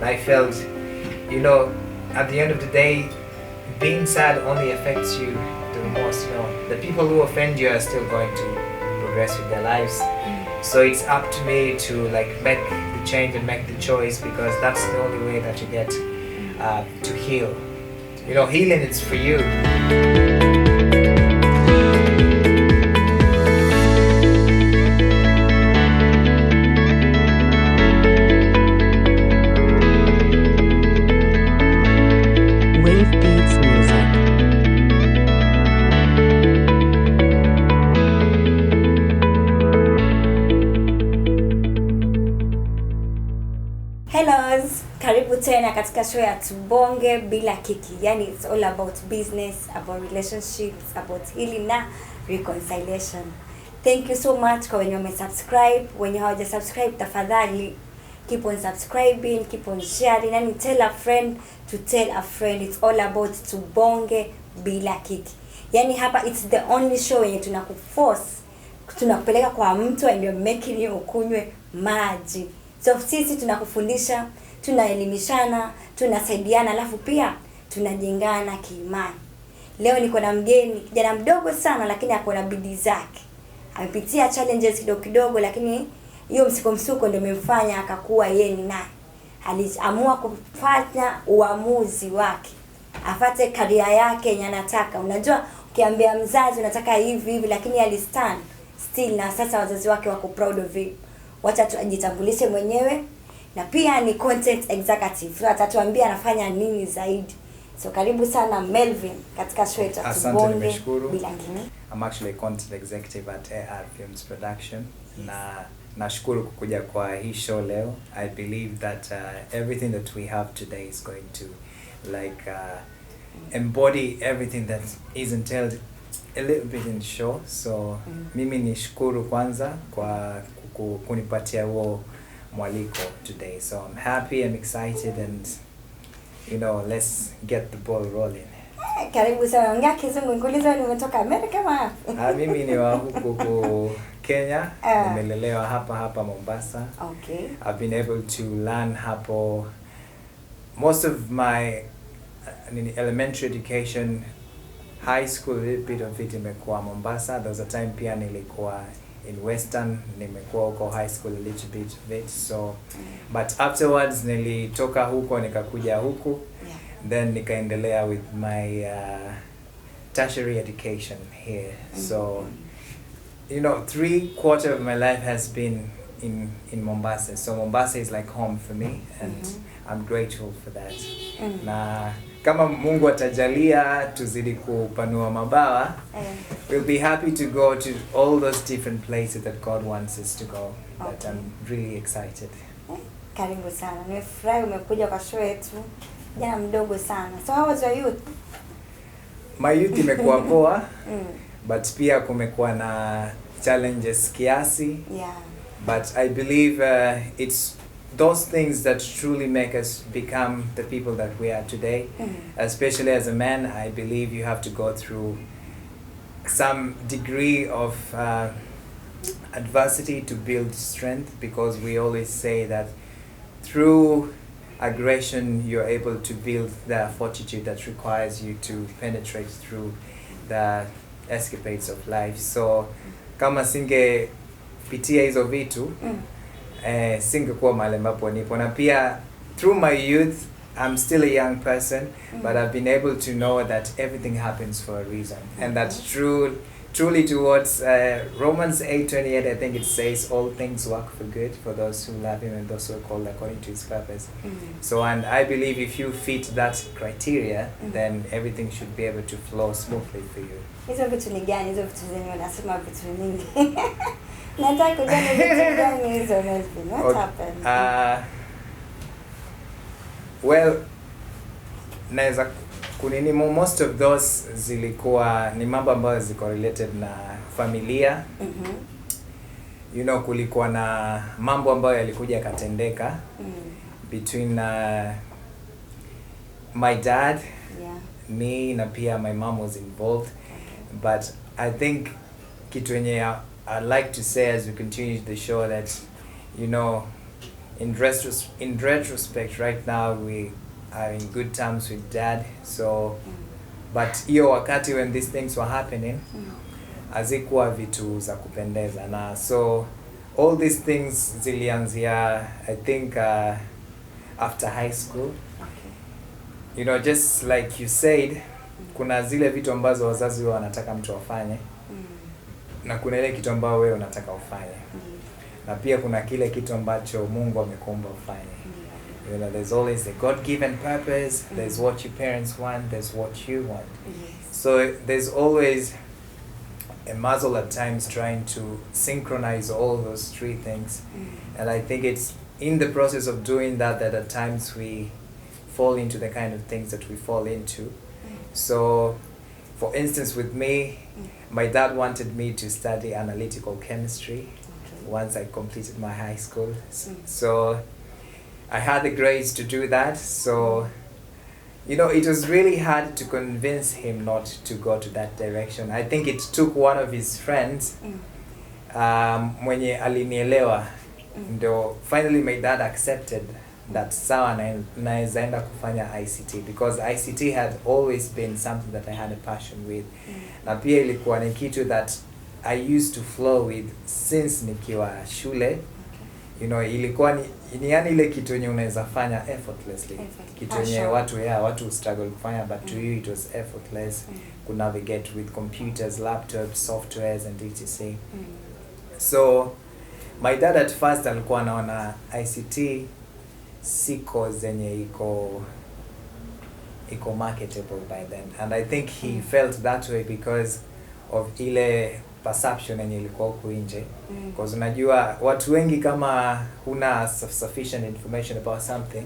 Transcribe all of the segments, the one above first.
And I felt, at the end of the day, being sad only affects you the most. The people who offend you are still going to progress with their lives. So it's up to me to make the change and make the choice, because that's the only way that you get to heal. Healing is for you. Karibu tena katika show ya Tubonge Bila Kiki. Yani it's all about business, about relationships, about healing na reconciliation. Thank you so much kwa wenye wamesubscribe. Wenye hawaja subscribe, tafadhali keep on subscribing, keep on sharing, and tell a friend to tell a friend. It's all about Tubonge Bila Kiki. Yani hapa it's the only show yenye tunakupeleka kwa mtu and you're making you ukunywe maji. So sisi tunakufundisha, tunaelimishana, tunasaidiana, alafu pia tunajengana kiimani. Leo niko na mgeni, kijana mdogo sana lakini ako na bidii zake. Amepitia challenges kidogo lakini hiyo msuko ndio imemfanya akakuwa yeye ni nani. Aliamua kufanya uamuzi wake. Afate career yake yenye anataka. Unajua ukiambia mzazi unataka hivi lakini alistand still, na sasa wazazi wake wako proud of him. Wacha tujitambulishe mwenyewe, na pia ni content executive. So atatuambia anafanya nini zaidi. So karibu sana Melvin katika show yetu Tubonge Bila Kiki. I'm actually a content executive at AR Films Production. Nashukuru kukuja kwa hii show leo. I believe that everything that we have today is going to embody everything that is entailed a little bit in the show. So mimi nishukuru kwanza kwa kunipatia huo mwaliko today. So I'm happy, I'm excited, and let's get the ball rolling. Karibu sana. Ongea Kizungu. Nikuuliza umetoka Amerika ama? Mimi ni wa huku Kenya. Nimelelewa hapa Mombasa. Okay. I've been able to learn hapo most of my elementary education, high school, a little bit of it imekuwa Mombasa. There was a time pia nilikuwa in Western, nimekuwa huko high school a little bit of it. So but afterwards nilitoka huko nikakuja huku. Then nikaendelea with my tertiary education here. So 3/4 of my life has been in Mombasa. So Mombasa is like home for me, and I'm grateful for that. Na kama Mungu atajalia tuzidi kupanua mabawa, we'll be happy to go to all those different places that God wants us to go. But I'm really excited. Karibu sana. Nimefurahi umekuja kwa show yetu. Jana mdogo sana. So how was your youth? My youth imekuwa poa. But pia kumekuwa na challenges kiasi. Yeah. But I believe it's those things that truly make us become the people that we are today. Especially as a man, I believe you have to go through some degree of adversity to build strength, because we always say that through aggression you're able to build the fortitude that requires you to penetrate through the escapades of life. So kama singepitia hizo vitu, singekuwa mahali ambapo nipo. Na pia through my youth, I'm still a young person, but I've been able to know that everything happens for a reason. And that's truly towards Romans 8:28, I think it says all things work for good for those who love him and those who are called according to his purpose. So, and I believe if you fit that criteria, then everything should be able to flow smoothly for you. Hizo vitu ni gani? Hizo vitu zenye unasema vitu nyingi. Nataka kujua ni vitu gani hizo Melvin. What happened? Well, naweza kunini most of those zilikuwa ni mambo ambayo ziko related na familia. Kulikuwa na mambo ambayo yalikuja yakatendeka between my dad, me, na pia my mom was involved. But I think kitu yenye I'd like to say as we continue the show that in retrospect, right now we are in good terms with Dad. So, but hiyo wakati when these things were happening, hazikuwa vitu za kupendeza, na so all these things zilianzia, I think, after high school. You know, just like you said, kuna zile vitu ambazo wazazi wao wanataka mtu afanye, na kuna ile kitu ambayo wewe unataka ufanye, na pia kuna kile kitu ambacho Mungu amekuumba ufanye. You know, there's always a God-given purpose, there's what your parents want, there's what you want. So there's always a muzzle at times trying to synchronize all those three things. And I think it's in the process of doing that at times we fall into the kind of things that we fall into. So, for instance, with me, my dad wanted me to study analytical chemistry once I completed my high school. So, I had the grades to do that. So, you know, it was really hard to convince him not to go to that direction. I think it took one of his friends, mwenye alinielewa, ndo finally my dad accepted that sawa naeza enda kufanya ICT, because ICT had always been something that I had a passion with. Na pia ilikuwa ni kitu that I used to flow with since nikiwa shule. You know, ilikuwa ni yani ile kitu yenye unaweza fanya effortlessly. Kitu yenye watu struggle kufanya, but to you it was effortless. Could navigate with computers, laptops, softwares and etc. So my dad at first alikuwa anaona ICT siko zenye iko marketable by then, and I think he felt that way because of ile perception yenye ilikuwa huko nje. Because unajua watu wengi kama huna sufficient information about something,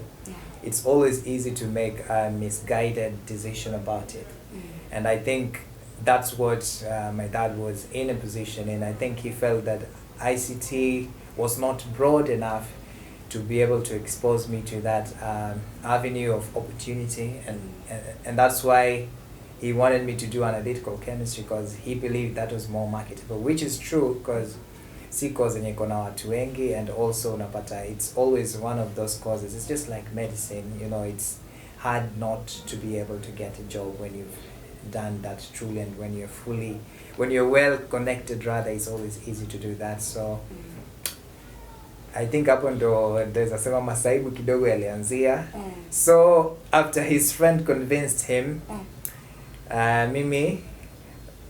it's always easy to make a misguided decision about it. And I think that's what my dad was in a position in. I think he felt that ICT was not broad enough to be able to expose me to that avenue of opportunity, and that's why he wanted me to do analytical chemistry, because he believed that was more marketable, which is true, because si course yenye iko na watu wengi, and also unapata it's always one of those courses. It's just like medicine, you know, it's hard not to be able to get a job when you've done that truly, and when you're well connected rather, it's always easy to do that. So I think hapo ndo there's sema masaibu kidogo yalianzia. So after his friend convinced him,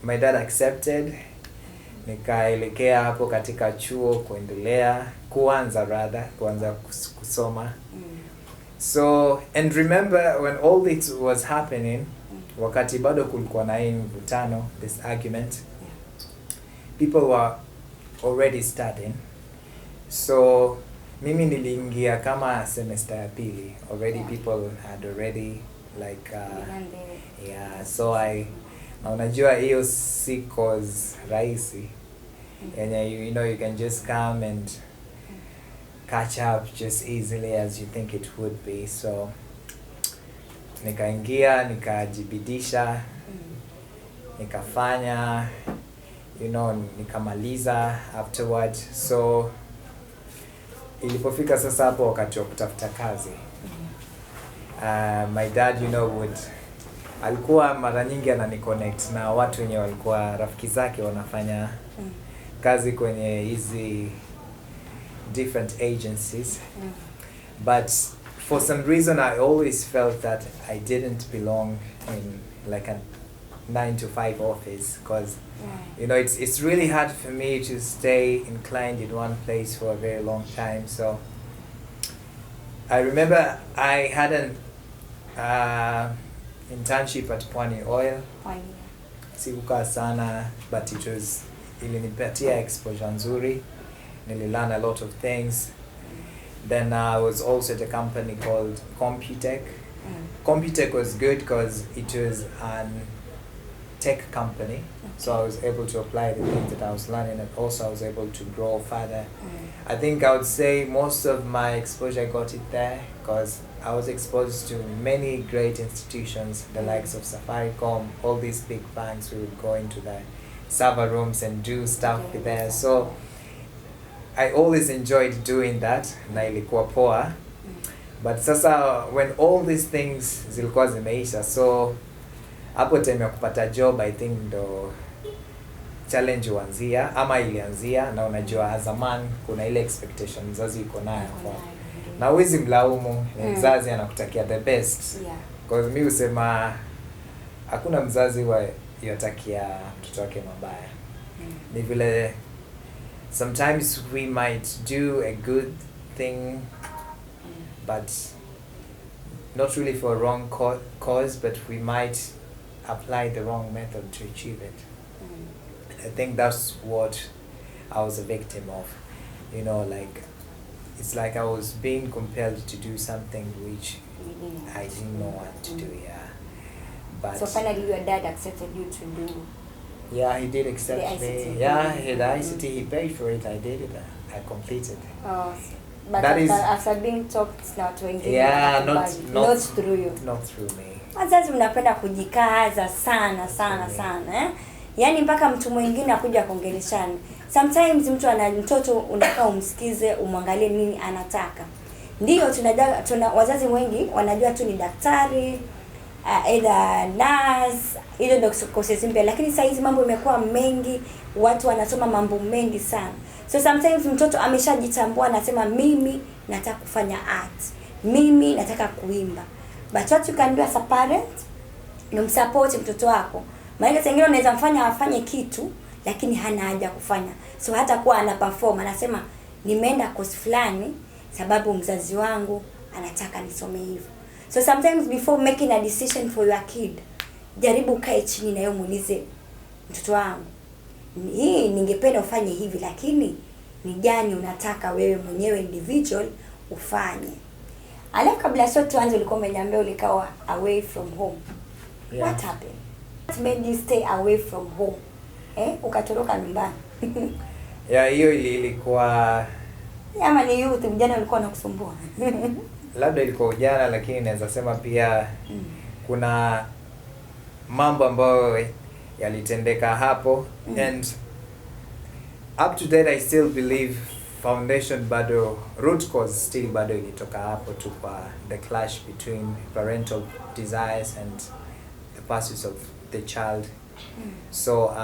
my dad accepted. Nikaelekea hapo katika chuo kuanza kusoma. So, and remember when all this was happening, wakati bado kulikuwa na hii mvutano, this argument, people were already studying. So mimi niliingia kama semester ya pili. Already people had already like so na unajua hiyo si course rahisi. And you know, you can just come and catch up just easily as you think it would be. So nikaingia, nikajibidisha, nikafanya, you know, nikamaliza afterward. So ilipofika sasa hapo wakati wa kutafuta kazi, my dad, you know, alikuwa mara nyingi ananiconnect na watu wenye walikuwa rafiki zake wanafanya kazi kwenye hizi different agencies. But for some reason I always felt that I didn't belong in like a 9-to-5 office, because you know, it's really hard for me to stay inclined in one place for a very long time. So I remember I had an internship at Pwani Oil. Sikukaa sana, but it was ilinipatia exposure nzuri. Nililearn a lot of things. Then I was also at a company called Computech. Computech was good because it was a tech company. So I was able to apply the things that I was learning, and also I was able to grow further. I think I would say most of my exposure I got it there, because I was exposed to many great institutions, the likes of Safaricom, all these big banks. We would go into the server rooms and do stuff there. So I always enjoyed doing that na ilikuwa poa. But sasa when all these things zilikuwa zimeisha, so hapo time ya kupata job I think ndo challenge huanzia ama ilianzia. Na unajua as a man kuna ile expectation mzazi iko nayo kwa na huwezi mlaumu, mzazi anakutakia the best. Because mimi husema hakuna mzazi wa yotakia mtoto wake mabaya. Ni vile sometimes we might do a good thing but not really for a wrong cause, but we might apply the wrong method to achieve it. I think that's what I was a victim of. You know, like it's like I was being compelled to do something which I didn't know what to do. Yeah. But so finally your dad accepted you to do. Yeah, he did accept the ICT. me. Yeah, the ICT, he paid for it. I did it. I completed. Oh, but that after being talked now to engage. Yeah, not through you. Not through me. Wazazi mnapenda kujikaza sana sana. Yaani mpaka mtu mwingine akuja kuongeleshana. Sometimes mtu ana mtoto unakaa umsikize, umwangalie nini anataka. Ndio tuna wazazi wengi wanajua tu ni daktari, either nurse, ile ndio courses mpya, lakini sasa hizi mambo imekuwa mengi, watu wanasoma mambo mengi sana. So sometimes mtoto ameshajitambua anasema mimi nataka kufanya art. Mimi nataka kuimba. But what you can do as a parent, ni msupport mtoto wako. Maana sengine unaweza mfanya afanye kitu lakini hana haja kufanya. So hata kuwa ana perform anasema nimeenda course fulani sababu mzazi wangu anataka nisome hivyo. So sometimes before making a decision for your kid, jaribu kae chini na yeye muulize mtoto wangu, hii ningependa ufanye hivi lakini ni gani unataka wewe mwenyewe individual ufanye. Alafu kabla sio tuanze ulikuwa umeniambia ulikawa away from home. Yeah. What happened? What made you stay away from home? Ukatoroka nyumbani. Yeah, hiyo ilikuwa ama ni youth vijana walikuwa wanakusumbua. Labda ilikuwa ujana, lakini naweza sema pia kuna mambo ambayo yalitendeka hapo. And up to date I still believe foundation bado, root cause still bado ilitoka hapo tu kwa the clash between parental desires and the pursuits of the child. So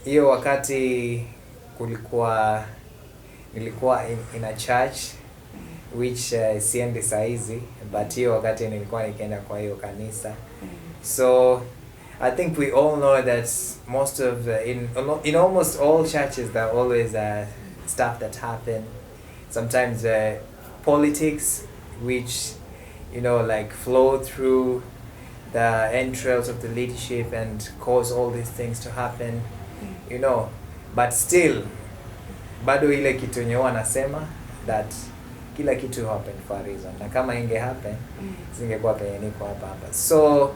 hiyo wakati nilikuwa in a church which siendi saizi, but hiyo wakati nilikuwa nikienda kwa hiyo kanisa. So I think we all know that most of in almost all churches there are always stuff that happen. Sometimes politics which like flow through the entrails of the leadership and cause all these things to happen. But still bado ile kitu yenye wanasema that kila kitu happen for a reason, na kama inge happen singekuwa penye niko hapa. So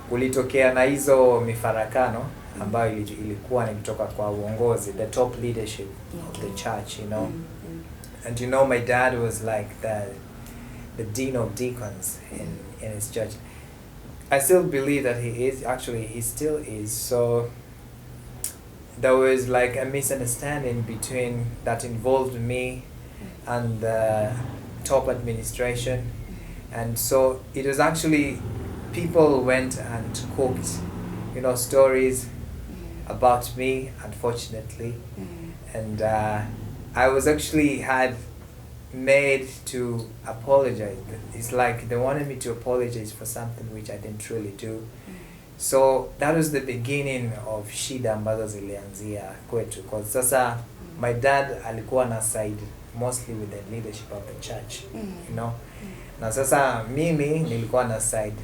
kulitokea na hizo mifarakano ambayo ilikuwa ni kutoka kwa uongozi, the top leadership of the church, and my dad was like the dean of deacons in his church. I still believe that he still is. So there was like a misunderstanding between that involved me and the top administration. And so it was actually, people went and cooked, stories about me, unfortunately. And I was actually had made to apologize. It's like they wanted me to apologize for something which I didn't truly do. So that was the beginning of shida ambazo zilianzia kwetu. Because sasa my dad alikuwa na side mostly with the leadership of the church, Na sasa mimi nilikuwa na side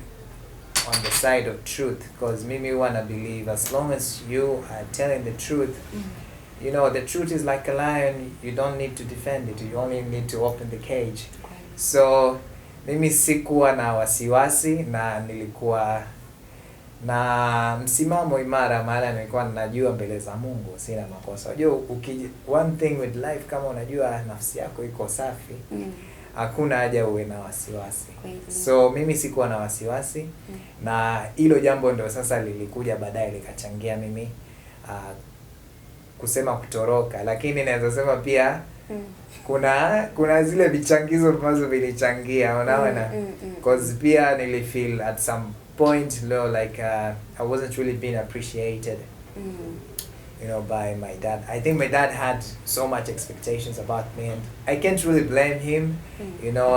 on the side of truth, because mimi wanna believe as long as you are telling the truth, the truth is like a lion, you don't need to defend it, you only need to open the cage. So mimi sikuwa na wasiwasi na nilikuwa na msimamo imara, maana nilikuwa najua mbele za Mungu sina makosa. Unajua one thing with life, kama unajua nafsi yako iko safi, hakuna haja uwe na wasiwasi. So mimi sikuwa na wasiwasi, na hilo jambo ndio sasa lilikuja baadaye likachangia mimi kusema kutoroka, lakini naweza sema pia kuna zile vichangizo ambazo vilichangia, unaona, because pia nilifeel at some point like I wasn't really being appreciated, you know, by my dad. I think my dad had so much expectations about me, and I can't really blame him. You know,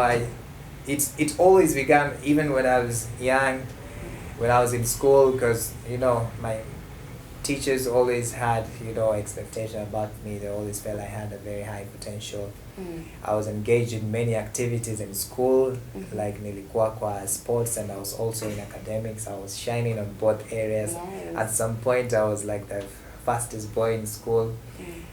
it always began even when I was young, when I was in school, because you know my teachers always had, you know, expectation about me. They always felt I had a very high potential. I was engaged in many activities in school, like nilikuwa kwa sports, and I was also in academics. I was shining on both areas. Nice. At some point I was like the fastest boy in school.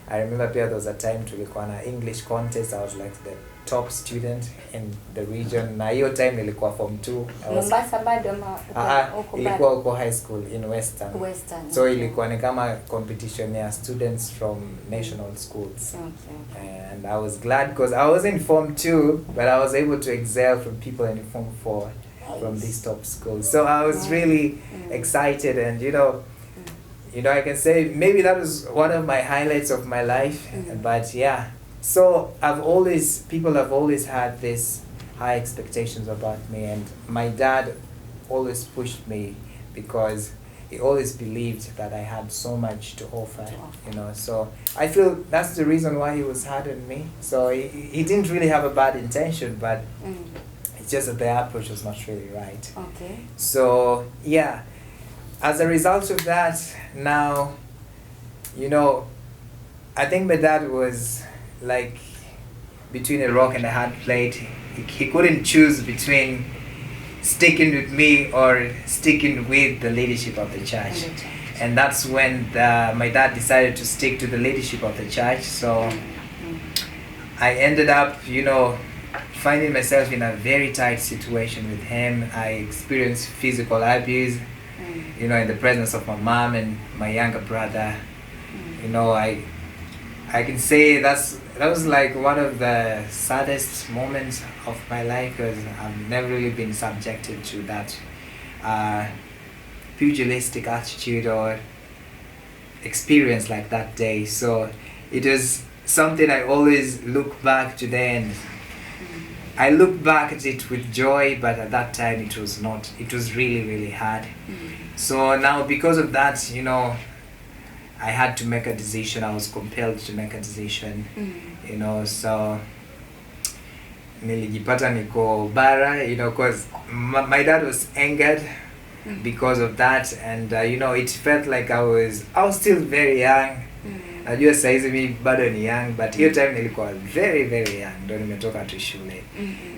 I remember there was a time tulikuwa na English contest. I was like the top student in the region. Na hiyo time nilikuwa form 2. Mombasa bado ama uko ilikuwa uko high school in Western. So okay. Ilikuwa ni kama competition ya students from national schools. Okay. And I was glad because I was in form 2, but I was able to excel from people in form 4 from these top schools. So I was really excited, and you know, I can say maybe that was one of my highlights of my life. But yeah, so people have always had this high expectations about me, and my dad always pushed me because he always believed that I had so much to offer, you know. So I feel that's the reason why he was hard on me. So he didn't really have a bad intention, but it's just that the approach was not really right. Okay. So yeah, as a result of that, now, you know, I think my dad was like between a rock and a hard place. He couldn't choose between sticking with me or sticking with the leadership of the church. And that's when my dad decided to stick to the leadership of the church. So I ended up, you know, finding myself in a very tight situation with him. I experienced physical abuse, you know, in the presence of my mom and my younger brother. You know, I can say that was like one of the saddest moments of my life, because I've never really been subjected to that pugilistic attitude or experience like that day. So it was something I always look back today, and I look back at it with joy, but at that time it was not. It was really, really hard. So now, because of that, you know, I had to make a decision. I was compelled to make a decision, you know. So nilijipata niko bara, you know, because my dad was angered because of that, and you know, it felt like I was still very young. Najua saizi mi bado ni young, but hiyo time nilikuwa very, very young, ndo nimetoka tu shule.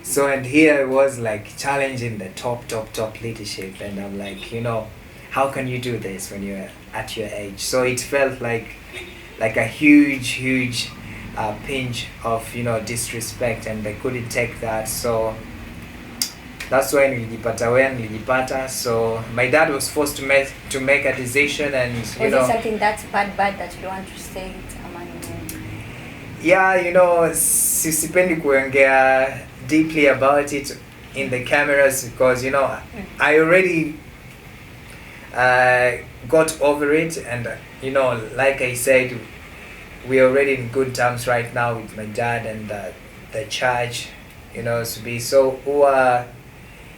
So, and here I was like challenging the top leadership, and I'm like, you know, how can you do this when you're at your age? So it felt like a huge pinch of, you know, disrespect, and I couldn't take that. So that's why nilijipata. So my dad was forced to make a decision, and you know. Was it something that's bad that you don't want to say it? Yeah, you know, sipendi kuongea deeply about it in the cameras, because you know, I already got over it, and you know, like I said, we're already in good terms right now with my dad and the church, you know. So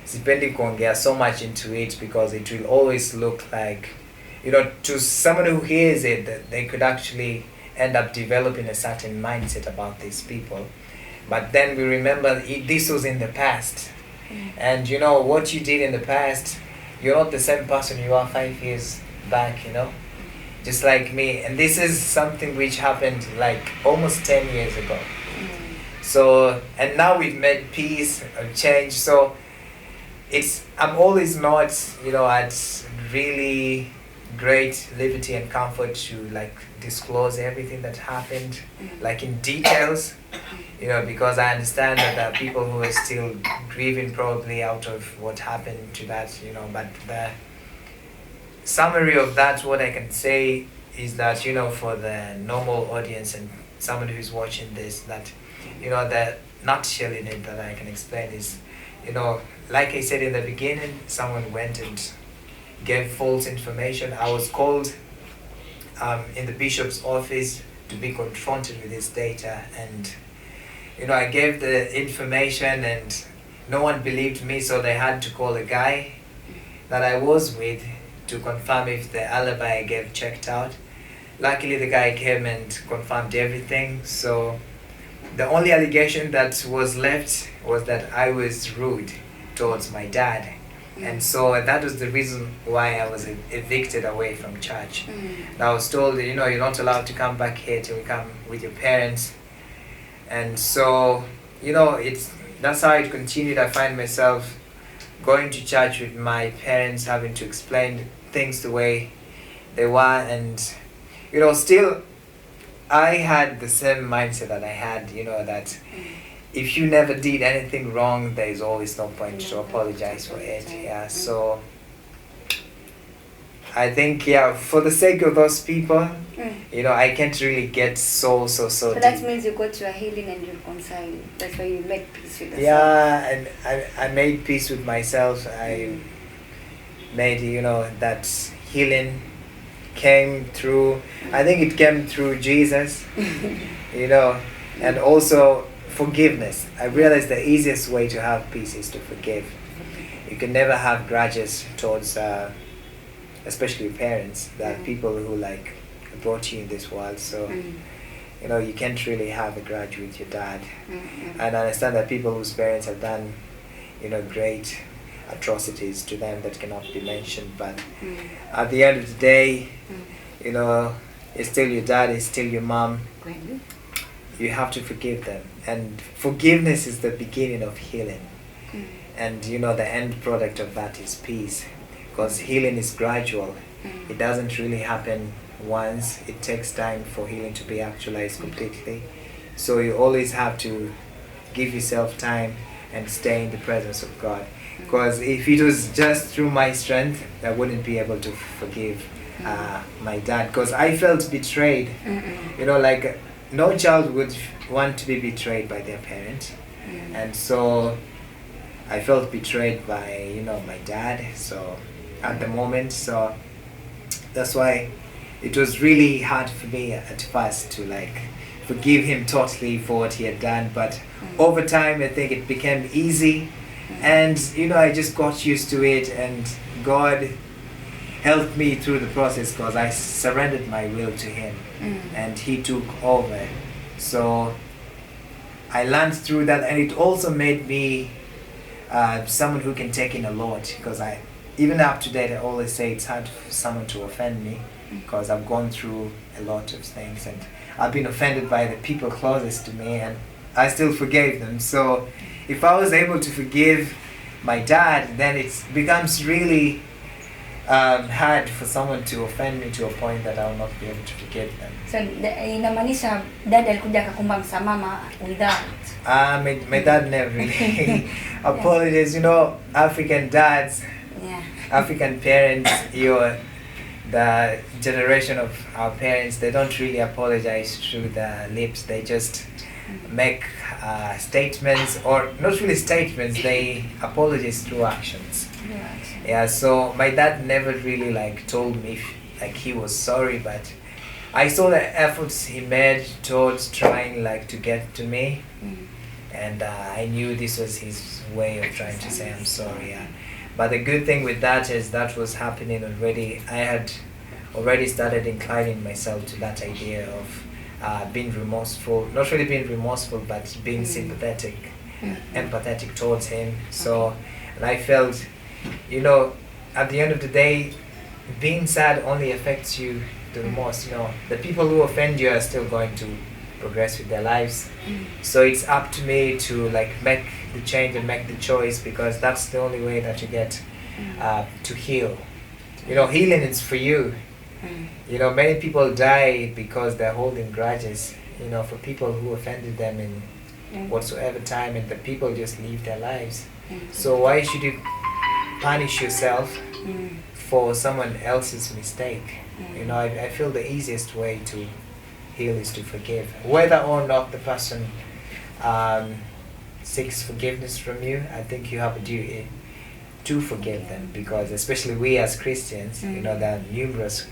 sipendi kuongea so much into it, because it will always look like, you know, to someone who hears it, that they could actually end up developing a certain mindset about these people. But then we remember this was in the past, and you know, what you did in the past, you're not the same person you are 5 years back, you know, just like me. And this is something which happened like almost 10 years ago. So, and now we've made peace or change. So I'm always not, you know, at really great liberty and comfort to like disclose everything that happened, like in details, you know, because I understand that there are people who are still grieving probably out of what happened to that, you know. But the summary of that, what I can say is that, you know, for the normal audience and someone who's watching this, that, you know, the nutshell in it that I can explain is, you know, like I said in the beginning, someone went and gave false information. I was called in the bishop's office to be confronted with this data, and I gave the information and no one believed me, so they had to call a guy that I was with to confirm if the alibi I gave checked out. Luckily the guy came and confirmed everything, so the only allegation that was left was that I was rude towards my dad. And so that was the reason why I was evicted away from church. And I was told, you're not allowed to come back here till you come with your parents. And so, that's how it continued. I find myself going to church with my parents, having to explain things the way they were. And, still, I had the same mindset that I had, that if you never did anything wrong, there is always no point to apologize for it. Yeah, so I think, for the sake of those people, I can't really get so So deep. that means you got your healing and you reconciled. That's why you made peace with yourself. Yeah, and I made peace with myself. I made, that healing came through, I think it came through Jesus, and also forgiveness. I realized the easiest way to have peace is to forgive. You can never have grudges towards, especially parents, that people who brought you in this world. So, you can't really have a grudge with your dad. And I understand that people whose parents have done, great atrocities to them that cannot be mentioned. But at the end of the day, it's still your dad, it's still your mom. You have to forgive them. And forgiveness is the beginning of healing. And the end product of that is peace. Because healing is gradual. It doesn't really happen once. It takes time for healing to be actualized completely. So you always have to give yourself time and stay in the presence of God. Because if it was just through my strength, I wouldn't be able to forgive my dad. Because I felt betrayed. No child would want to be betrayed by their parent. And so I felt betrayed by, my dad. So at the moment, so that's why it was really hard for me at first to forgive him totally for what he had done. But over time, I think it became easy. And, I just got used to it, and God helped me through the process because I surrendered my will to him and he took over. So I learned through that, and it also made me someone who can take in a lot, because even up to date I always say it's hard for someone to offend me because I've gone through a lot of things and I've been offended by the people closest to me, and I still forgave them. So if I was able to forgive my dad, then it becomes really hard for someone to offend me to a point that I will not be able to forgive them. So inamaanisha dad alikuja akakuomba msamaha without? My dad never really apologized. African dads, African parents, the generation of our parents, they don't really apologize through the lips. They just make statements, or not really statements, they apologize through actions. Yeah, so my dad never really told me he was sorry, but I saw the efforts he made towards trying to get to me, and I knew this was his way of trying to say I'm sorry. Yeah. But the good thing with that is that was happening already. I had already started inclining myself to that idea of being remorseful, not really being remorseful, but being sympathetic, empathetic towards him. So, and I felt, at the end of the day, being sad only affects you the most. The people who offend you are still going to progress with their lives. So it's up to me to make the change and make the choice, because that's the only way that you get to heal. Healing is for you. Many people die because they're holding grudges, for people who offended them in whatsoever time, and the people just live their lives. So why should you punish yourself for someone else's mistake? I feel the easiest way to heal is to forgive. Whether or not the person seeks forgiveness from you, I think you have a duty to forgive them, because especially we as Christians, there are numerous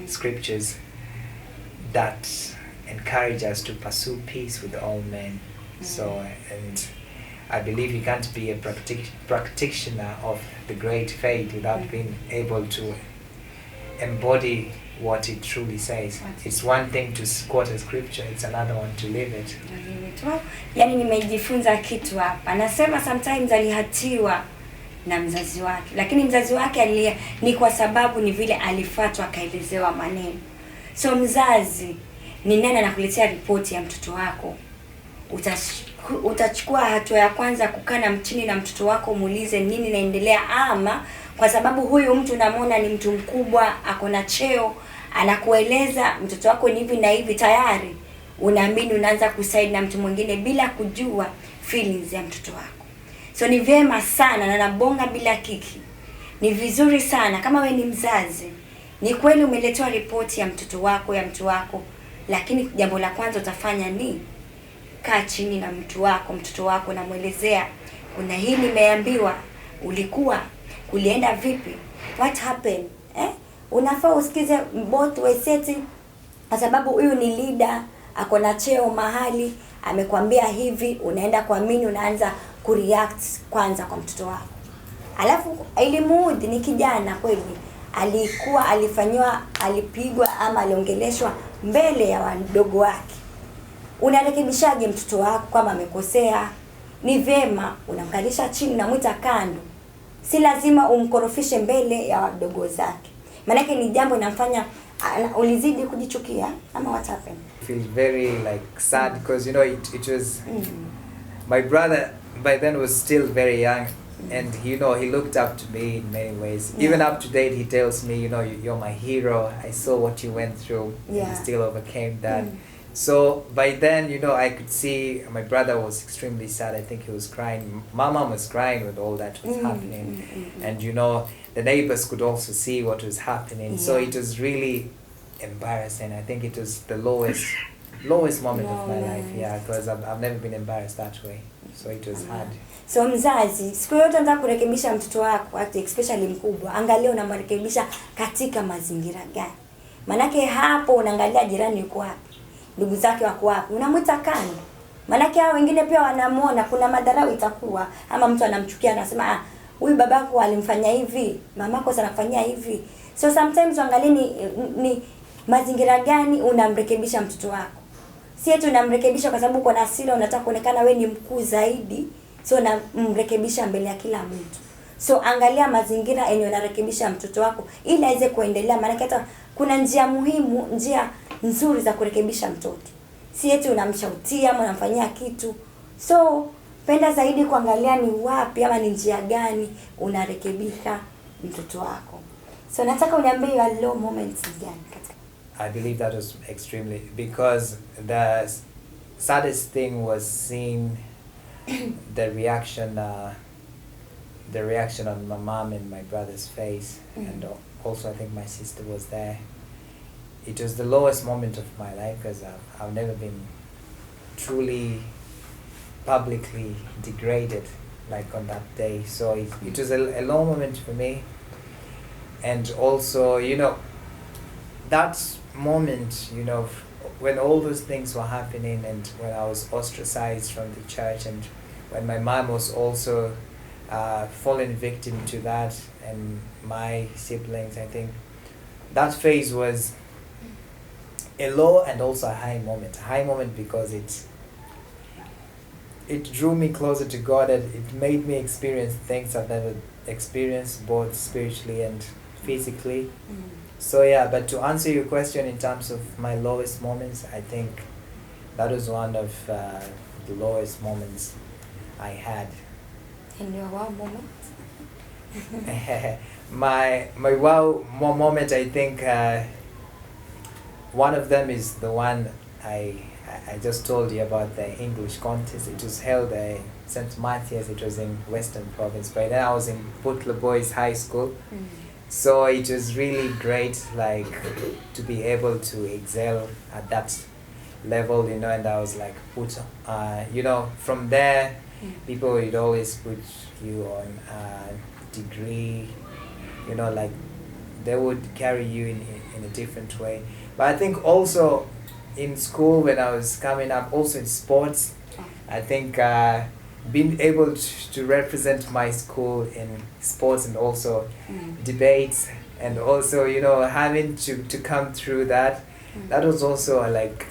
scriptures that encourage us to pursue peace with all men. So, and I believe you can't be a practitioner of the great faith without being able to embody what it truly says. It's one thing to quote a scripture, it's another one to live it. Yani nimejifunza kitu hapa. Anasema sometimes alihatiwa na mzazi wake, lakini mzazi wake ni kwa sababu ni vile alifuatwa akaelezewa maneno. So mzazi ni nani anakuletea ripoti ya mtoto wako? Utachukua hatua ya kwanza kukana mtini na mtoto wako, muulize nini naendelea, ama kwa sababu huyu mtu unamwona ni mtu mkubwa, ako na cheo, anakueleza mtoto wako ni hivi na hivi, tayari unaamini, unaanza kuside na mtu mwingine bila kujua feelings ya mtoto wako. So ni vyema sana, na nabonga bila kiki, ni vizuri sana kama we ni mzazi, ni kweli umeletewa ripoti ya mtoto wako, ya mtu wako, lakini jambo la kwanza utafanya ni kaa chini na mtoto wako na muelezea, kuna hii nimeambiwa, kulienda vipi, what happened, unafaa usikize both ways, kwa sababu huyu ni leader, ako na cheo mahali, amekwambia hivi, unaenda kuamini, unaanza kureact kwanza kwa mtoto wako. Alafu elimuudhi, ni kijana kweli, alipigwa ama aliongeleshwa mbele ya wadogo wake. Unarekebishaje mtoto wako kama amekosea? Ni vema unamkalisha chini na mwita kando. Si lazima umkorofishe mbele ya wadogo zake. Maana ni jambo linamfanya ulizidi kujichukia, ama what happened? I feel very like sad because it was my brother by then was still very young, and he looked up to me in many ways. Even up to date he tells me, you're my hero. I saw what you went through. You still overcame that. So by then, I could see my brother was extremely sad. I think he was crying. My mom was crying with all that was happening. And the neighbors could also see what was happening. So it was really embarrassing. I think it was the lowest moment of my life. Yeah, because I've never been embarrassed that way. So it was hard. So mzazi, siku yote unataka kurekebisha mtoto wako, especially mkubwa, angalia unamrekebisha katika mazingira gani. Manake hapo unaangalia jirani yuko wapi, ndugu zake wako wapi, unamwita kando. Manake hao wengine pia wanamuona kuna madharau itakuwa, ama mtu anamchukia, anasema huyu babako alimfanya hivi, mamako sana kufanyia hivi. So sometimes angalia ni mazingira gani unamrekebisha mtoto wako. Si eti unamrekebisha kwa sababu uko na hasira, unataka kuonekana wewe ni mkuu zaidi, so unamrekebisha mbele ya kila mtu. So angalia mazingira yenye unarekebisha mtoto wako ili aweze kuendelea, maana hata kuna njia nzuri za kurekebisha mtoto. Si eti unamshautia ama unamfanyia kitu. So penda zaidi kuangalia ni wapi ama ni njia gani unarekebisha mtoto wako. So nataka uniambie your low moments gani katika. I believe that was extremely, because the saddest thing was seeing the reaction on my mom and my brother's face, and also I think my sister was there. It was the lowest moment of my life because I've never been truly publicly degraded like on that day. So it was a low moment for me. And also, that moment, when all those things were happening, and when I was ostracized from the church, and when my mom was also fallen victim to that, and my siblings, I think that phase was a low and also a high moment. A high moment because it drew me closer to God, and it made me experience things I've never experienced, both spiritually and physically. So yeah, but to answer your question in terms of my lowest moments, I think that was one of the lowest moments I had. And your wow moment? my wow moment, I think one of them is the one I just told you about, the English contest. It was held at St. Matthias. It was in Western Province. By then I was in Butler Boys High School. So it was really great, like, to be able to excel at that level, and I was like from there, people would always put you on a degree, like they would carry you in a different way. But I think also in school when I was coming up, also in sports. I think being able to represent my school in sports and also debates, and also, you know, having to come through that, that was also like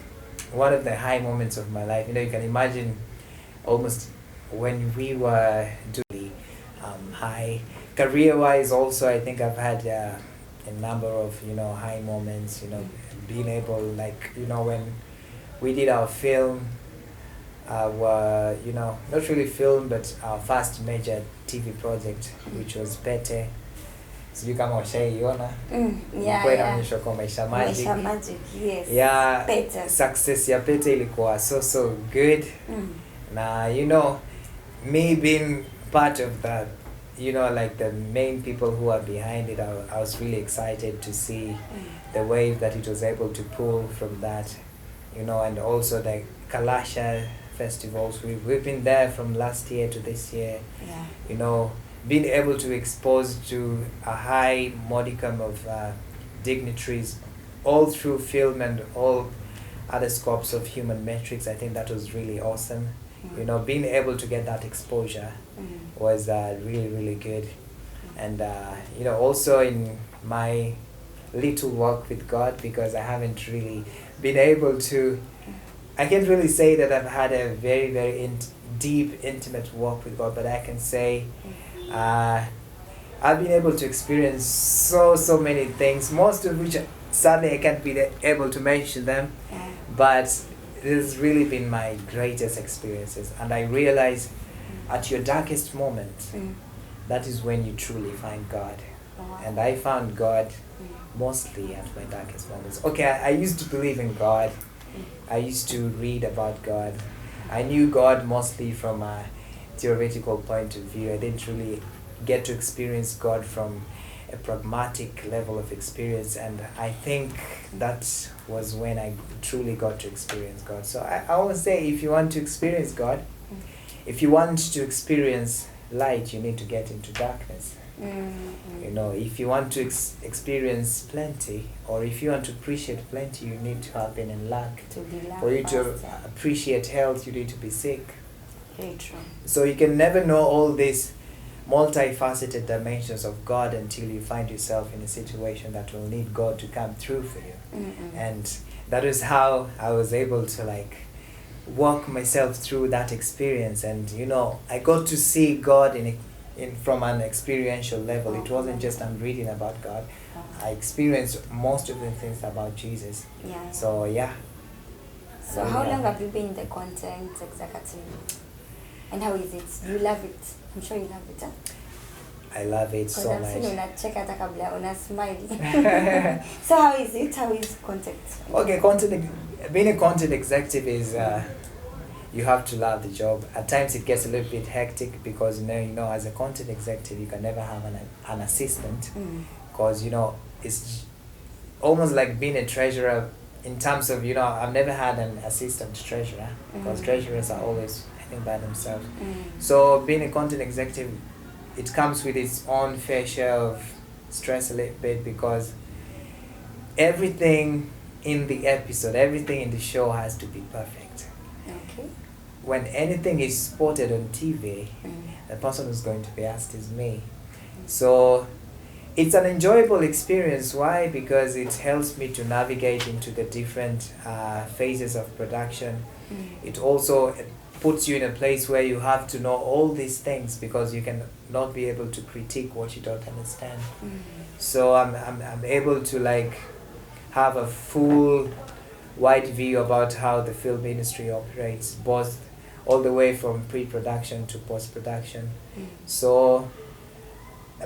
one of the high moments of my life. You know, you can imagine almost when we were doing high. Career-wise also, I think I've had a number of, you know, high moments, you know, being able, like, you know, when we did our film, you know, not really film, but our first major TV project, which was Pete. Sijui kama washaiona. Ilikuwa inaonyeshwa kwa Maisha Magic. Maisha Magic, yes. Yeah, Pete. success ya Pete ilikuwa so good. Na, you know, me being part of that, you know, like the main people who are behind it, I was really excited to see the wave that it was able to pull from that, you know, and also the Kalasha festivals. We've been there from last year to this year. Yeah. You know, being able to expose to a high modicum of dignitaries all through film and all other scopes of human metrics, I think that was really awesome. You know, being able to get that exposure was really good. And you know, also in my little walk with God, because I haven't really been able to, I can't really say that I've had a very deep, intimate walk with God, but I can say I've been able to experience so many things, most of which sadly I can't be able to mention them, but it has really been my greatest experiences. And I realize at your darkest moment, that is when you truly find God. And I found God mostly at my darkest moments. Okay, I used to believe in God. I used to read about God. I knew God mostly from a theoretical point of view. I didn't really get to experience God from a pragmatic level of experience, and I think that was when I truly got to experience God. So I always say, if you want to experience God, if you want to experience light, you need to get into darkness. You know, if you want to experience plenty, or if you want to appreciate plenty, you need to have been in lack. For you to appreciate health, you need to be sick. Very true. So you can never know all these multifaceted dimensions of God until you find yourself in a situation that will need God to come through for you. And that is how I was able to like walk myself through that experience. And you know, I got to see God in from an experiential level. It wasn't just I'm reading about God. I experienced most of the things about Jesus. Yeah. So yeah. So how long have you been in the content executive? And how is it? Do you love it? I'm sure you love it, huh? I love it so much. So how is it? How is content? Okay, being a content executive is you have to love the job. At times it gets a little bit hectic because you know as a content executive you can never have an assistant, because you know it's almost like being a treasurer in terms of, you know, I've never had an assistant treasurer because treasurers are always by themselves. So being a content executive, it comes with its own fair share of stress a little bit, because everything in the episode, everything in the show has to be perfect. Okay. When anything is spotted on TV, the person who's going to be asked is me. So it's an enjoyable experience. Why? Because it helps me to navigate into the different phases of production. It also puts you in a place where you have to know all these things, because you can not be able to critique what you don't understand. So I'm able to like have a full wide view about how the film industry operates, both all the way from pre-production to post-production. So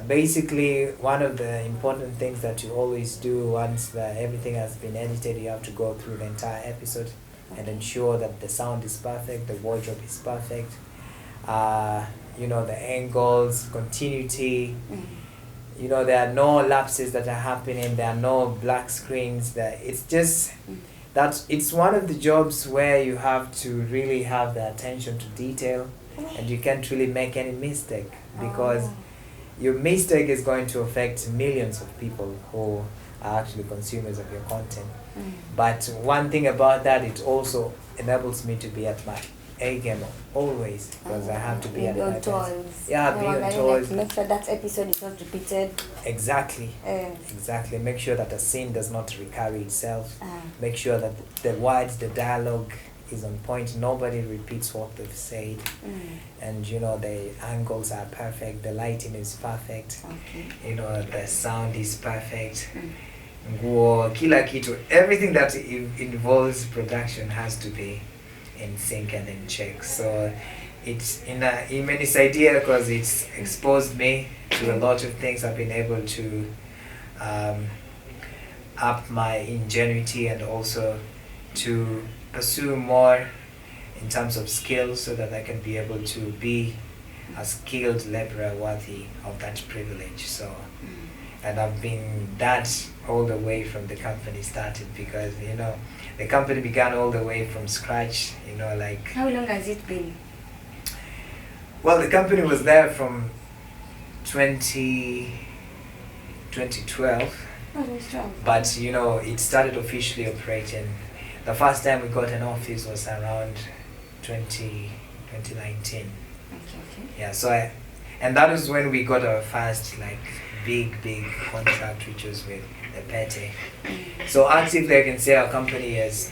basically one of the important things that you always do once everything has been edited, you have to go through the entire episode and ensure that the sound is perfect, the wardrobe is perfect, you know, the angles, continuity, you know, there are no lapses that are happening, there are no black screens, it's just that it's one of the jobs where you have to really have the attention to detail, and you can't really make any mistake, because your mistake is going to affect millions of people who are actually consumers of your content. But one thing about that, it also enables me to be at my A game always, because I have to be at my best. Yeah, be on toes. Make sure that episode is not repeated. Exactly. Exactly. Make sure that the scene does not recurry itself. Make sure that the words, the dialogue is on point. Nobody repeats what they've said. And you know, the angles are perfect. The lighting is perfect. You know, the sound is perfect. Nguo, kila kitu, everything that involves production has to be in sync and in check. So it's imenisaidia because it's exposed me to a lot of things. I've been able to up my ingenuity and also to pursue more in terms of skills so that I can be able to be a skilled laborer worthy of that privilege. So and I've been that all the way from the company started, because you know the company began all the way from scratch, you know, like. How long has it been? Well, the company was there from 2012. But you know, it started officially operating. The first time we got an office was around 2019. Yeah, so and that was when we got our first like big contract, which was with the Pete. So actively I can say our company has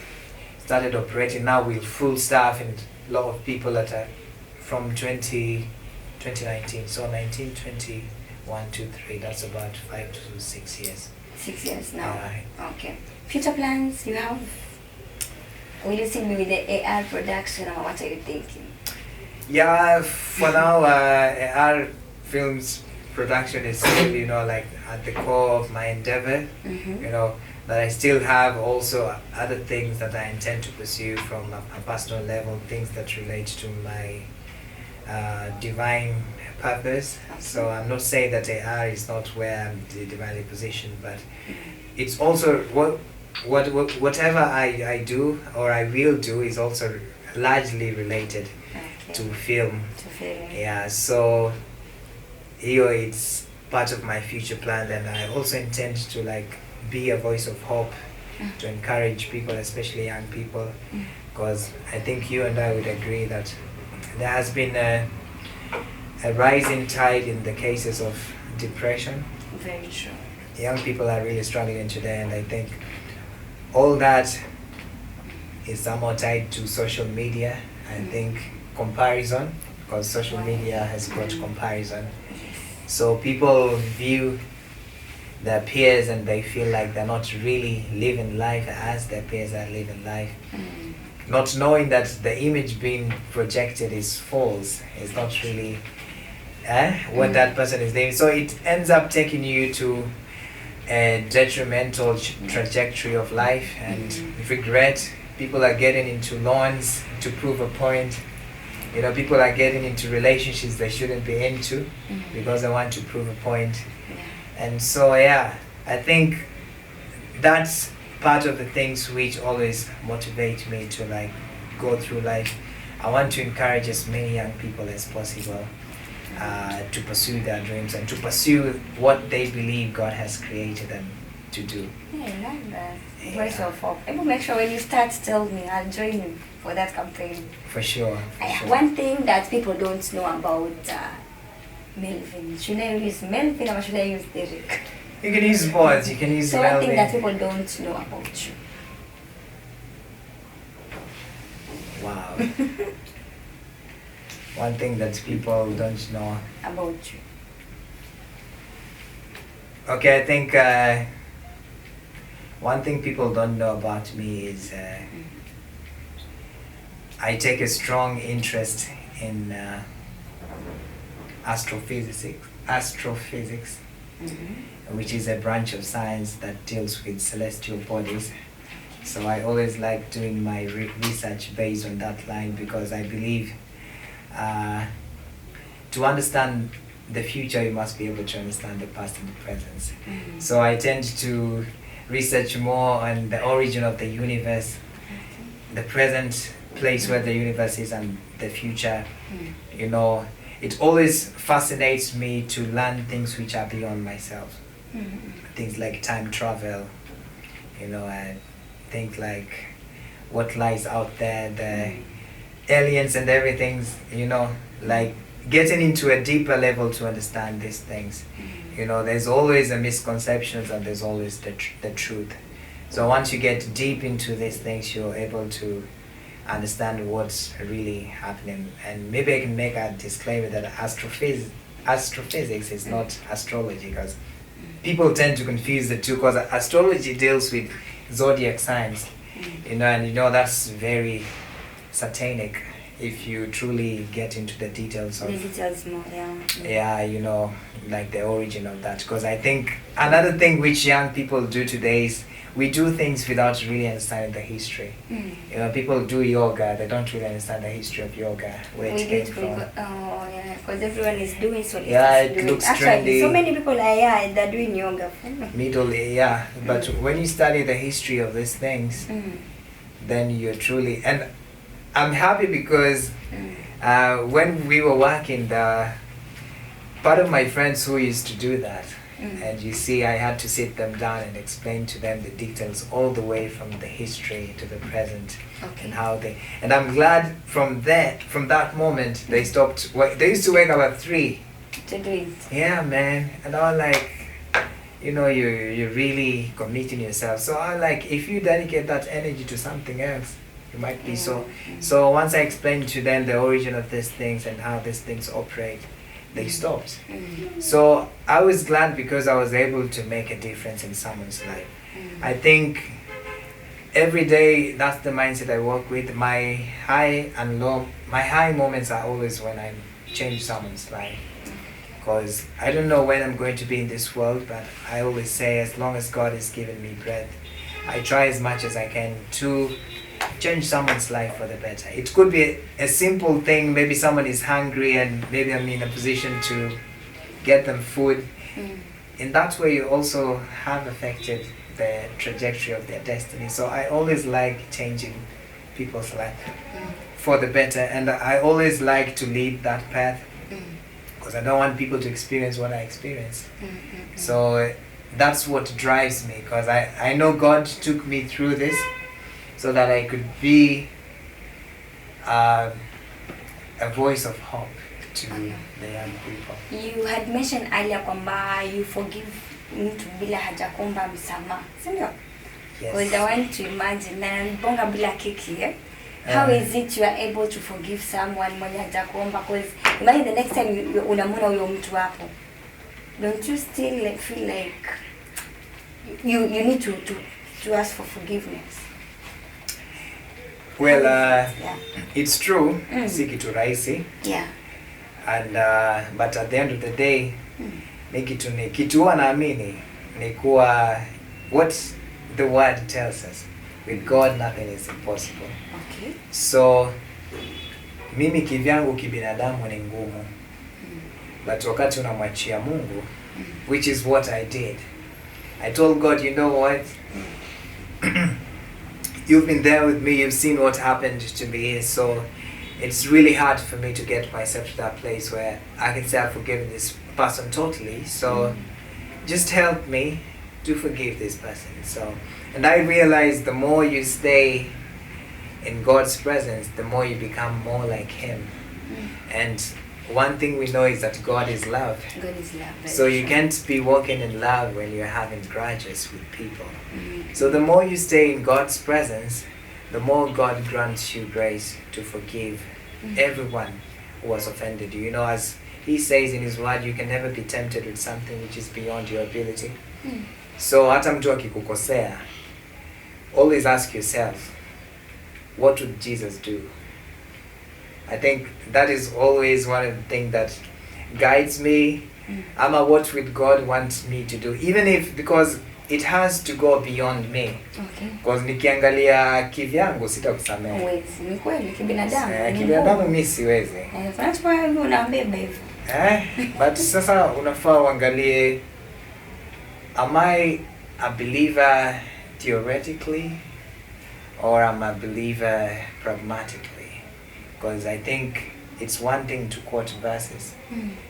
started operating now with full staff and a lot of people that are from 2019. So 19, 20, 1, 2, 3, that's about 5 to 6 years. 6 years now. Okay. Future plans you have? Will you still be with the AR production, or what are you thinking? Yeah, for now, AR films production is still, you know, like at the core of my endeavor. You know, but I still have also other things that I intend to pursue from a personal level, things that relate to my divine purpose. So I'm not saying that AR is not where I'm divinely positioned, but it's also whatever I do or I will do is also largely related to film. Yeah, so it's part of my future plan, and I also intend to like be a voice of hope to encourage people, especially young people, because I think you and I would agree that there has been a rising tide in the cases of depression. Very true. Young people are really struggling today, and I think all that is somewhat tied to social media. I think comparison, because social media has brought comparison. So people view their peers and they feel like they're not really living life as their peers are living life. Not knowing that the image being projected is false. It's not really what that person is doing. So it ends up taking you to a detrimental trajectory of life and regret. People are getting into loans to prove a point. You know, people are getting into relationships they shouldn't be into because they want to prove a point. And so, yeah, I think that's part of the things which always motivate me to like go through life. I want to encourage as many young people as possible to pursue their dreams and to pursue what they believe God has created them to do. Yeah, I love that. Voice of hope. Make sure when you start, tell me. I'll join you for that campaign. For sure. One thing that people don't know about Melvin. Should I use Melvin or should I use Derrick? You can use both. You can use so Melvin. One thing that people don't know about you. Wow. One thing that people don't know about you. Okay, I think one thing people don't know about me is I take a strong interest in astrophysics, which is a branch of science that deals with celestial bodies. So I always like doing my research based on that line, because I believe to understand the future, you must be able to understand the past and the present. So I tend to research more on the origin of the universe, the present place where the universe is, and the future. You know, it always fascinates me to learn things which are beyond myself. Things like time travel, you know, and things like what lies out there, the aliens and everything, you know, like getting into a deeper level to understand these things. You know, there's always a misconceptions and there's always the truth. So once you get deep into these things, you're able to understand what's really happening. And maybe I can make a disclaimer that astrophysics is not astrology, because people tend to confuse the two, because astrology deals with zodiac signs, you know, and you know that's very satanic if you truly get into the details of The details more, yeah, you know, like the origin of that. Because I think another thing which young people do today is we do things without really understanding the history. You know, people do yoga, they don't really understand the history of yoga, where it came from. Oh yeah, because everyone is doing so. Yeah, it looks Actually, trendy. so many people are they're doing yoga. Middle, yeah. But when you study the history of these things, then you're truly, and I'm happy because when we were working, part of my friends who used to do that, and you see, I had to sit them down and explain to them the details all the way from the history to the present, and how they. And I'm glad from that moment they stopped. They used to wake up at 3 to do it. Yeah, man. And I was like, you know, you're really committing yourself. So I like, if you dedicate that energy to something else, you might be so. So once I explained to them the origin of these things and how these things operate, they stopped. So I was glad because I was able to make a difference in someone's life. I think every day that's the mindset I work with. My high moments are always when I change someone's life. Because I don't know when I'm going to be in this world, but I always say as long as God has given me breath, I try as much as I can to change someone's life for the better. It could be a simple thing. Maybe someone is hungry and maybe I'm in a position to get them food. In that way, you also have affected the trajectory of their destiny. So I always like changing people's life for the better, and I always like to lead that path because I don't want people to experience what I experienced. So that's what drives me, because I know God took me through this so that I could be a voice of hope to the young people. You had mentioned earlier kwamba you forgive mtu bila hajakuomba msamaha, si ndio? Yes. Because I want to imagine na Tubonge Bila Kiki, how is it you are able to forgive someone mwenye hajakuomba? Because imagine the next time unamwona huyo mtu hapo, don't you still feel like you need to ask for forgiveness? Well, it's true. Si kitu rahisi. Yeah. And but at the end of the day, ni kitu naamini ni kuwa what the word tells us. With God nothing is impossible. Okay. So mimi kivyangu kibinadamu ni ngumu. But wakati unamwachia Mungu, which is what I did. I told God, you know what? You've been there with me, you've seen what happened to me, so it's really hard for me to get myself to that place where I can say I've forgiven this person totally. So just help me to forgive this person. So, and I realized the more you stay in God's presence, the more you become more like Him. And one thing we know is that God is love. God is love. So you can't be walking in love when you're having grudges with people. So the more you stay in God's presence, the more God grants you grace to forgive everyone who has offended you. You know, as He says in His word, you can never be tempted with something which is beyond your ability. So hata mtu akikukosea, always ask yourself, what would Jesus do? I think that is always one of the things that guides me. What would God want me to do? Even if, because it has to go beyond me. Okay. Because nikiangalia kivyangu sitakusamehe. Huwezi, ni kweli kibinadamu. Kibinadamu mimi siwezi. That's why unambeba hivyo. But sasa unafaa uangalie, am I a believer theoretically or am I a believer pragmatically? Because I think it's one thing to quote verses.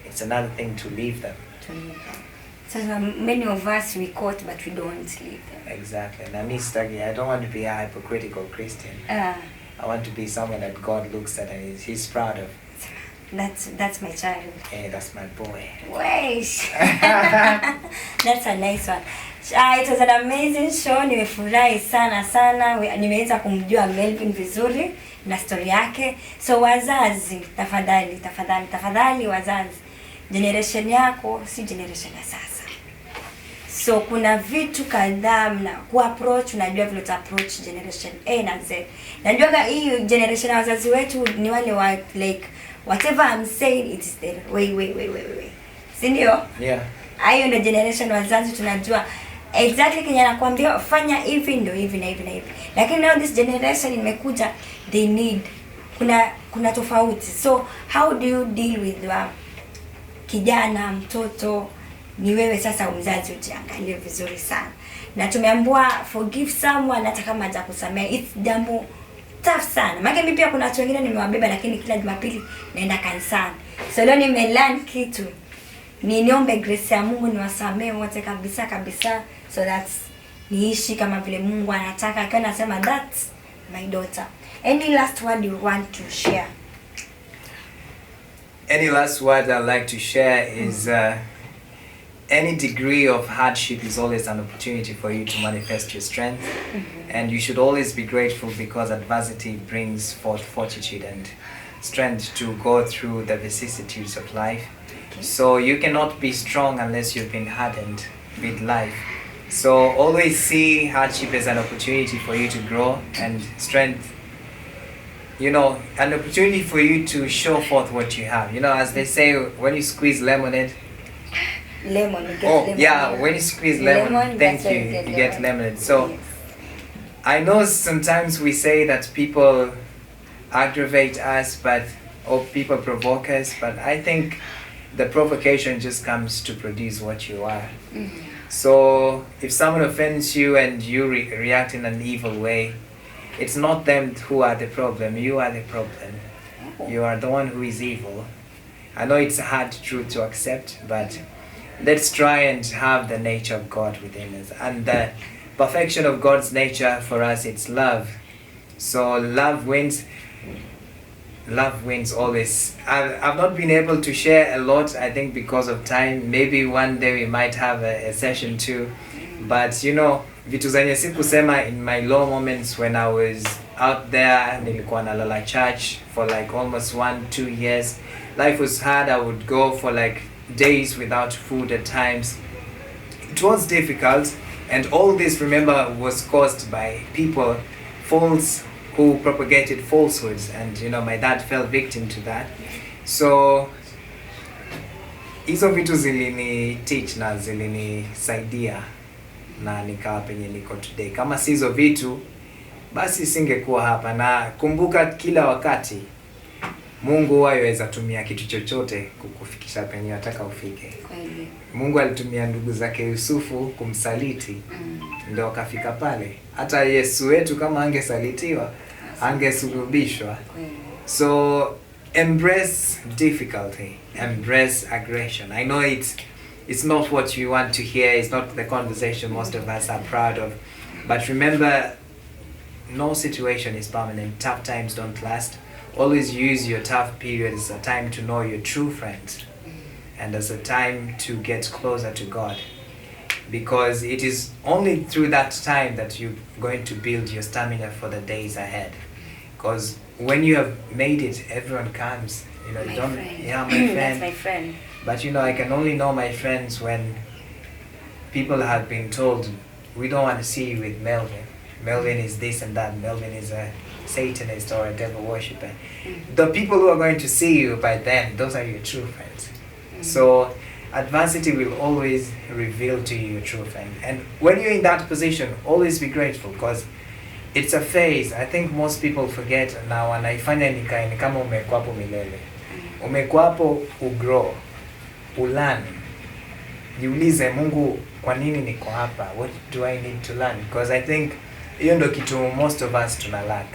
It's another thing to leave them. So many of us we quote but we don't live them. Exactly. And I don't want to be a hypocritical Christian. I want to be someone that God looks at and he's proud of. That's my child. Hey, that's my boy. Wait. That's a nice one. It was an amazing show. Nimefurahi sana. Nimeweza kumjua Melvin vizuri na story yake. So wazazi, tafadhali wazazi. Generation yako si generation ya sasa. So kuna vitu kadhaa na kuapproach, unajua vile approach generation A na Z. Najua hii generation ya wazazi wetu ni wale wa like whatever I'm saying it is the way. Si ndio? Yeah. Hiyo ndio generation wazazi tunajua exactly kenye anakuambia fanya hivi ndio hivi na hivi. Lakini now this generation imekuja, they need kuna tofauti. So how do you deal with kijana, mtoto? Ni wewe sasa mzazi ujiangalie vizuri sana. Na tumeambiwa forgive someone hata kama hajakusamea. It's jambo tough sana. Maana mimi pia kuna watu wengine nimewabeba lakini kila Jumapili naenda kanisani. So leo nimelearn kitu. Niombe grace ya Mungu niwasamee wote kabisa so that niishi kama vile Mungu anataka. Akiwa anasema that's my daughter. Any last word you want to share? Any last word I'd like to share is any degree of hardship is always an opportunity for you to manifest your strength. And you should always be grateful because adversity brings forth fortitude and strength to go through the vicissitudes of life. So you cannot be strong unless you've been hardened with life. So always see hardship as an opportunity for you to grow, and strength, an opportunity for you to show forth what you have. As they say, when you squeeze lemonade, lemon. Yeah, when you squeeze lemon, thank you, you get lemonade. So yes. I know sometimes we say that people aggravate us, or people provoke us, but I think the provocation just comes to produce what you are. So if someone offends you and you react in an evil way, it's not them who are the problem, you are the problem. You are the one who is evil. I know it's a hard truth to accept, but let's try and have the nature of God within us. And the perfection of God's nature for us, it's love. So love wins. Love wins always. I've not been able to share a lot, I think because of time. Maybe one day we might have a session too. But vitu zenye sikusema in my low moments when I was out there, nilikuwa nalala church for like almost 1-2 years. Life was hard. I would go for like days without food at times. It was difficult, and all this, remember, was caused by people, who propagated falsehoods, and my dad fell victim to that. So hizo vitu zilini teach na zilinisaidia na nikawa penye niko today. Kama si hizo vitu basi singekuwa hapa. Na kumbuka kila wakati Mungu huwa yaweza tumia kitu chochote kukufikisha penye unataka ufike. Kweli. Mungu alitumia ndugu zake Yusufu kumsaliti. Ndio akafika pale. Hata Yesu wetu kama angesalitiwa, angesulubishwa. So embrace difficulty, embrace aggression. I know it's not what you want to hear, it's not the conversation most of us are proud of. But remember, no situation is permanent. Tough times don't last. Always use your tough period as a time to know your true friends and as a time to get closer to God, because it is only through that time that you're going to build your stamina for the days ahead. Because when you have made it, everyone comes. My you don't. friend. Yeah, my friend. That's my friend. But I can only know my friends when people have been told, we don't want to see you with Melvin. Melvin is this and that. Melvin is a Satanist or a devil worshipper. The people who are going to see you by then, those are your true friends. So adversity will always reveal to you your true friend. And when you're in that position, always be grateful, because it's a phase. I think most people forget na wanaifanya ni kama umekuwapo milele. Umekuwapo ugrow, ulearn. Jiulize, Mungu, kwa nini niko hapa? What do I need to learn? Because I think hiyo ndo kitu most of us tuna lack.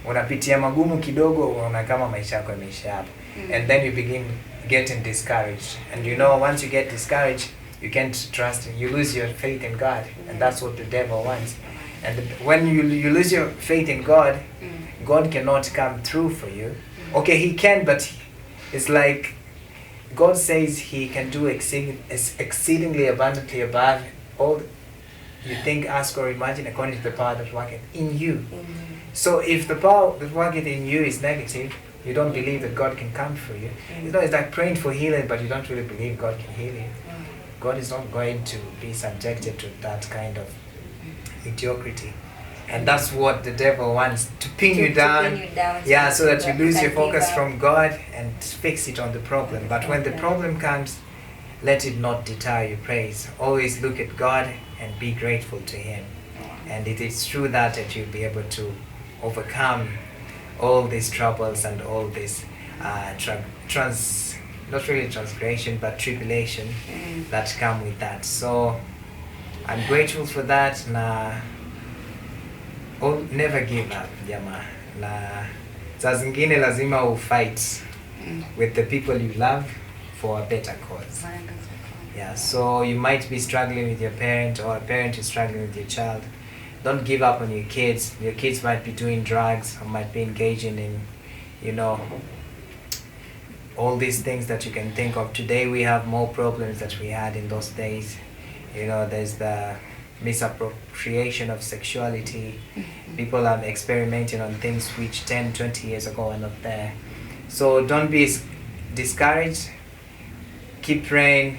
Unapitia magumu kidogo, unaona kama maisha yako yameisha hapo. And then you begin getting discouraged. And once you get discouraged, you can't trust, you lose your faith in God, and that's what the devil wants. And when you lose your faith in God, God cannot come through for you. Okay, he can, but it's like God says he can do exceedingly abundantly above all you think, ask, or imagine, according to the power that worketh in you. So if the power that worketh in you is negative, you don't believe that God can come for you. You know, it's like praying for healing, but you don't really believe God can heal you. God is not going to be subjected to that kind of mediocrity. And that's what the devil wants, to pin you down. Yeah, so that you lose your focus from God and fix it on the problem. But when the problem comes, let it not deter your praise. Always look at God and be grateful to Him. And it is through that you'll be able to overcome all these troubles and all this not really transgression, but tribulation that come with that. So I'm grateful for that. Never give up, jamaa. Na saa zingine lazima fight with the people you love for a better cause. Yeah, so you might be struggling with your parent, or a parent is struggling with your child. Don't give up on your kids. Your kids might be doing drugs, or might be engaging in, all these things that you can think of. Today we have more problems that we had in those days. There's the misappropriation of sexuality. People are experimenting on things which 10, 20 years ago were not there. So don't be discouraged. Keep praying.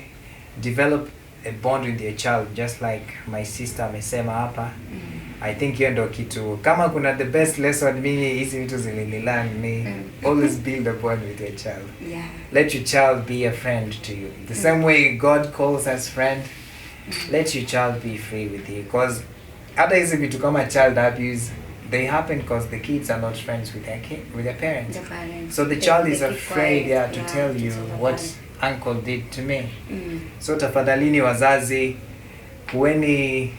Develop a bond with your child, just like my sister amesema hapa. I think hiyo ndo kitu. Kama kuna the best lesson mimi hizi vitu zilinilearn ni always build a bond with your child. Yeah. Let your child be a friend to you. The same way God calls us friend, let your child be free with you. Because hata hizi vitu kama child abuse, they happen because the kids are not friends with their parents. So the child is afraid to tell you what uncle did to me. So tafadhalini wazazi, kuweni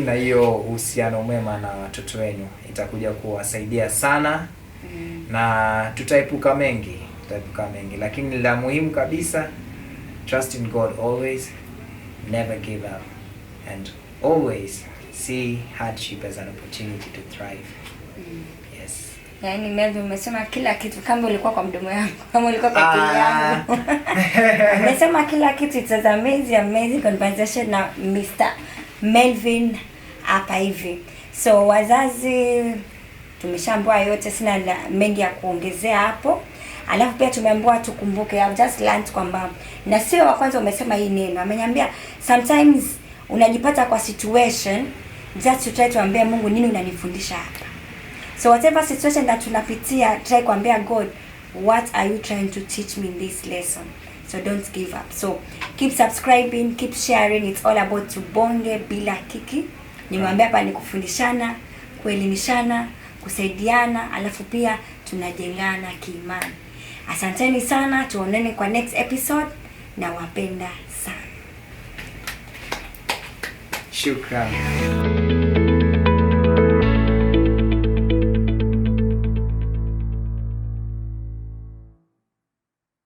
na hiyo uhusiano mwema na watoto wenu. Itakuja kuwasaidia sana na tutaepuka mengi, lakini la muhimu kabisa, trust in God always, never give up, and always see hardship as an opportunity to thrive. Yes. Yaani Melvin umesema kila kitu, kama ulikuwa kwa mdomo yangu, kama ulikuwa kwa akili yangu. Umesema kila kitu. It's an amazing conversation na Mr. Melvin hapa hivi. So wazazi tumeshaambiwa yote, sina mengi ya kuongezea hapo. Alafu pia tumeambiwa tukumbuke, I've just learned kwamba, na sio wa kwanza umesema hii neno. Ameniambia sometimes unajipata kwa situation, just to try to ambia Mungu nini unanifundisha hapa. So whatever situation that tunapitia, try kuambia God, what are you trying to teach me in this lesson? So don't give up. So keep subscribing, keep sharing. It's all about Tubonge Bila Kiki. Nimwambia hapa ni kufundishana, kuelimishana, kusaidiana, alafu pia tunajengana kiimani. Asanteni sana, tuonane kwa next episode, na wapenda sana. Shukran.